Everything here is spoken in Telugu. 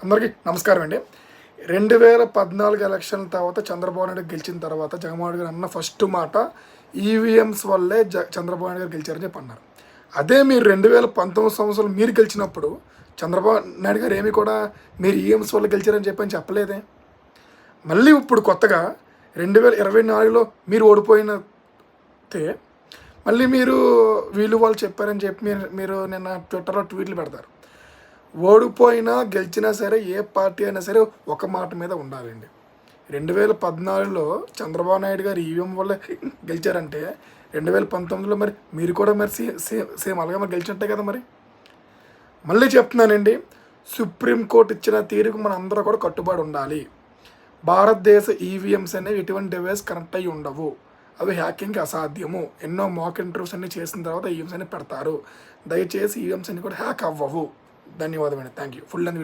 అందరికీ నమస్కారం అండి. 2014 ఎలక్షన్ తర్వాత చంద్రబాబు నాయుడు గెలిచిన తర్వాత జగన్మోహన్ రెడ్డి గారు అన్న ఫస్ట్ మాట ఈవీఎంస్ వల్లే చంద్రబాబు నాయుడు గారు గెలిచారని చెప్పి అన్నారు. అదే మీరు 2019 సంవత్సరం మీరు గెలిచినప్పుడు చంద్రబాబు నాయుడు గారు ఏమి కూడా మీరు ఈవీఎంస్ వల్ల గెలిచారని చెప్పని చెప్పలేదే. మళ్ళీ ఇప్పుడు కొత్తగా 2024లో మీరు ఓడిపోయినతే మళ్ళీ మీరు వీళ్ళు వాళ్ళు చెప్పారని చెప్పి మీరు నిన్న ట్విట్టర్లో ట్వీట్లు పెడతారు. ఓడిపోయినా గెలిచినా సరే ఏ పార్టీ అయినా సరే ఒక మాట మీద ఉండాలండి. 2014లో చంద్రబాబు నాయుడు గారు ఈవీఎం వల్ల గెలిచారంటే 2019లో మరి మీరు కూడా మరి సేమ్ అలాగే మరి గెలిచినట్టే కదా. మరి మళ్ళీ చెప్తున్నానండి, సుప్రీంకోర్టు ఇచ్చిన తీరుకు మన అందరూ కూడా కట్టుబడి ఉండాలి. భారతదేశ ఈవీఎంస్ అనేవి ఎటువంటి డివైస్ కనెక్ట్ అయ్యి ఉండవు, అవి హ్యాకింగ్కి అసాధ్యము. ఎన్నో మాక్ ఇంటర్వ్యూస్ అన్ని చేసిన తర్వాత ఈవీఎంస్ అన్ని పెడతారు. దయచేసి ఈవీఎంస్ అన్ని కూడా హ్యాక్ అవ్వవు. ధన్యవాదమండి. Thank you. Full and video